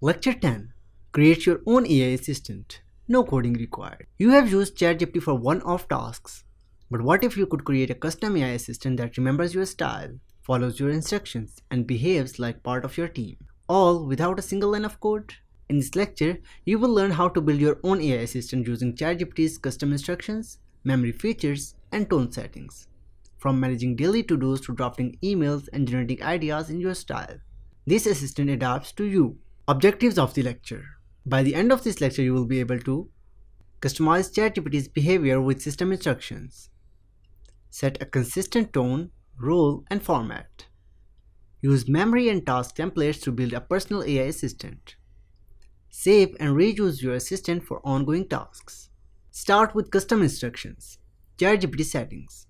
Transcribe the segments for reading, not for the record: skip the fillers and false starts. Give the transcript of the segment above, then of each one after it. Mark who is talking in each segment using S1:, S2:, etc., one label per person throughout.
S1: Lecture 10. Create your own AI assistant. No coding required. You have used ChatGPT for one-off tasks. But what if you could create a custom AI assistant that remembers your style, follows your instructions, and behaves like part of your team, all without a single line of code? In this lecture, you will learn how to build your own AI assistant using ChatGPT's custom instructions, memory features, and tone settings. From managing daily to-dos to drafting emails and generating ideas in your style. This assistant adapts to you. Objectives of the lecture. By the end of this lecture, you will be able to customize ChatGPT's behavior with system instructions, set a consistent tone, role, and format, use memory and task templates to build a personal AI assistant, save and reuse your assistant for ongoing tasks. Start with custom instructions. ChatGPT settings.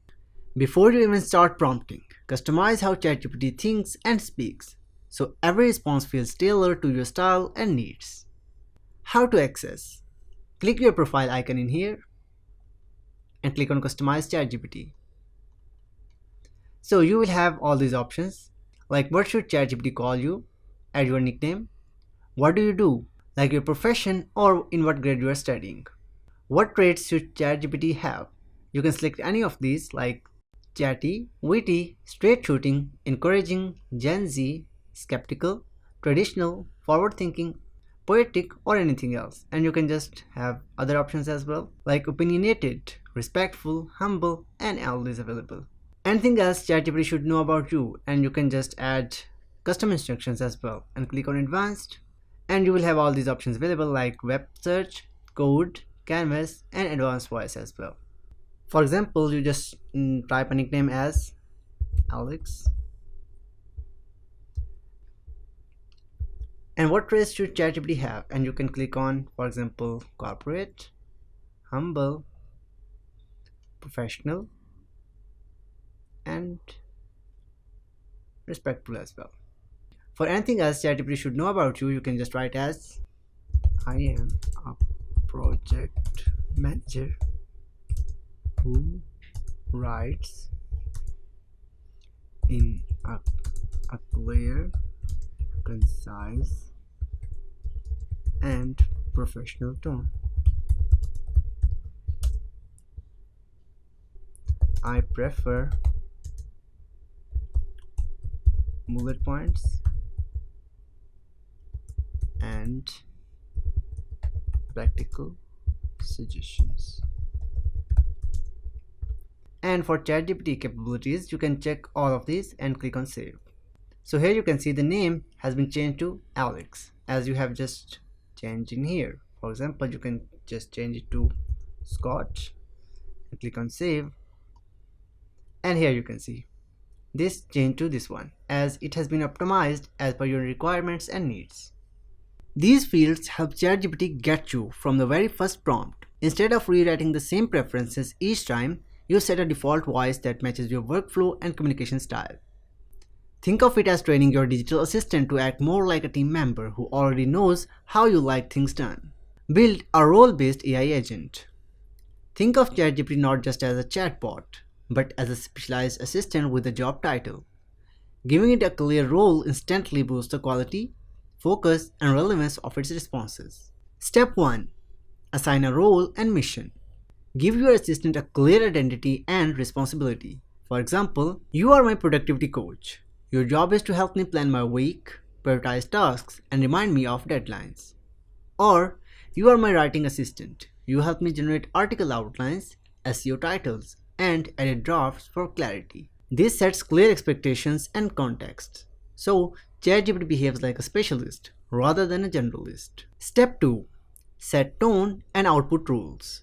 S1: Before you even start prompting, customize how ChatGPT thinks and speaks, so every response feels tailored to your style and needs. How to access. Click your profile icon in here and click on Customize ChatGPT. So you will have all these options, like what should ChatGPT call you, add your nickname, what do you do, like your profession or in what grade you are studying. What traits should ChatGPT have? You can select any of these like chatty, witty, straight shooting, encouraging, Gen Z, skeptical, traditional, forward thinking, poetic, or anything else. And you can just have other options as well, like opinionated, respectful, humble, and all these available. Anything else ChatGPT should know about you, and you can just add custom instructions as well and click on advanced, and you will have all these options available like web search, code, canvas, and advanced voice as well. For example, you just type a nickname as Alex. And what traits should ChatGPT have? And you can click on, for example, corporate, humble, professional, and respectful as well. For anything else ChatGPT should know about you, you can just write as I am a project manager who writes in a clear, concise, and professional tone. I prefer bullet points and practical suggestions. And for ChatGPT capabilities, you can check all of these and click on save. So here you can see the name has been changed to Alex, as you have just changed in here. For example, you can just change it to Scott and click on save. And here you can see this changed to this one, as it has been optimized as per your requirements and needs. These fields help ChatGPT get you from the very first prompt. Instead of rewriting the same preferences each time, you set a default voice that matches your workflow and communication style. Think of it as training your digital assistant to act more like a team member who already knows how you like things done. Build a role-based AI agent. Think of ChatGPT not just as a chatbot, but as a specialized assistant with a job title. Giving it a clear role instantly boosts the quality, focus, and relevance of its responses. Step 1. Assign a role and mission. Give your assistant a clear identity and responsibility. For example, you are my productivity coach. Your job is to help me plan my week, prioritize tasks, and remind me of deadlines. Or, you are my writing assistant. You help me generate article outlines, SEO titles, and edit drafts for clarity. This sets clear expectations and context. So, ChatGPT behaves like a specialist rather than a generalist. Step 2. Set tone and output rules.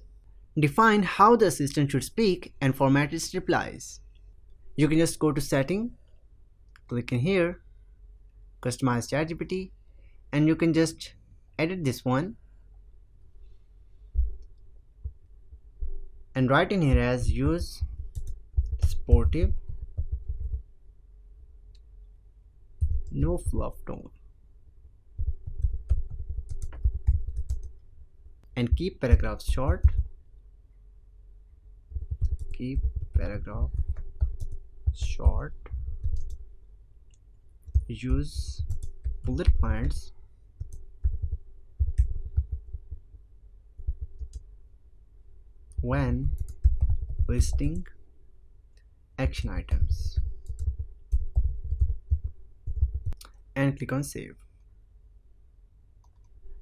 S1: Define how the assistant should speak and format its replies. You can just go to Setting, click in here, Customize ChatGPT, and you can just edit this one and write in here as use sportive, no fluff tone, and keep paragraphs short. Keep paragraph short. Use bullet points when listing action items and click on save.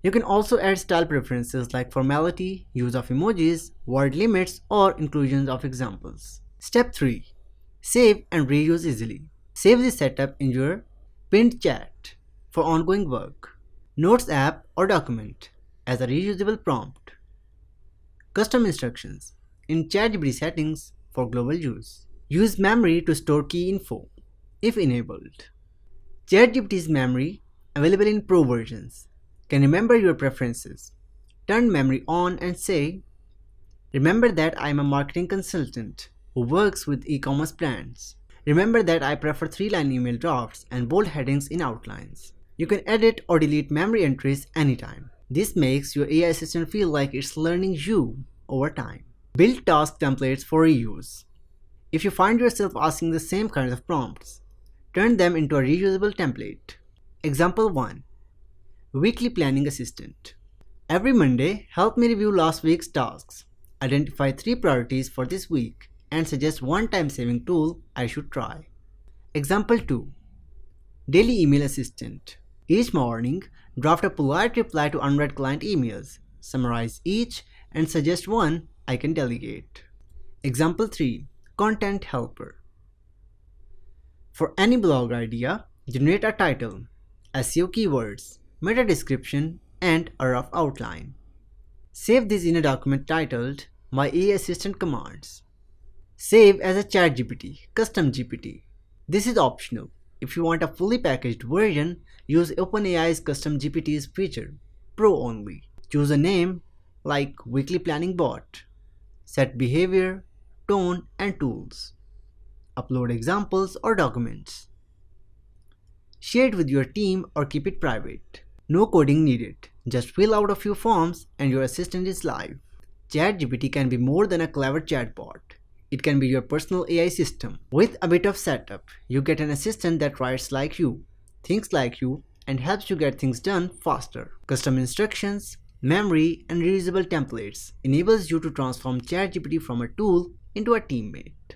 S1: You can also add style preferences like formality, use of emojis, word limits, or inclusions of examples. Step 3. Save and reuse easily. Save this setup in your pinned chat for ongoing work, Notes app or document as a reusable prompt. Custom instructions in ChatGPT settings for global use. Use memory to store key info if enabled. ChatGPT's memory, available in Pro versions, can remember your preferences. Turn memory on and say, "Remember that I am a marketing consultant who works with e-commerce brands. Remember that I prefer 3-line email drafts and bold headings in outlines." You can edit or delete memory entries anytime. This makes your AI assistant feel like it's learning you over time. Build task templates for reuse. If you find yourself asking the same kinds of prompts, turn them into a reusable template. Example 1. Weekly Planning Assistant. Every Monday, help me review last week's tasks. Identify 3 priorities for this week and suggest one time-saving tool I should try. Example 2. Daily Email Assistant. Each morning, draft a polite reply to unread client emails, summarize each, and suggest one I can delegate. Example 3. Content Helper. For any blog idea, generate a title, SEO keywords, meta description, and a rough outline. Save this in a document titled My AI Assistant Commands. Save as a ChatGPT, Custom GPT. This is optional. If you want a fully packaged version, use OpenAI's Custom GPT's feature, Pro only. Choose a name like Weekly Planning Bot. Set behavior, tone, and tools. Upload examples or documents. Share it with your team or keep it private. No coding needed. Just fill out a few forms and your assistant is live. ChatGPT can be more than a clever chatbot. It can be your personal AI system. With a bit of setup, you get an assistant that writes like you, thinks like you, and helps you get things done faster. Custom instructions, memory, and reusable templates enables you to transform ChatGPT from a tool into a teammate.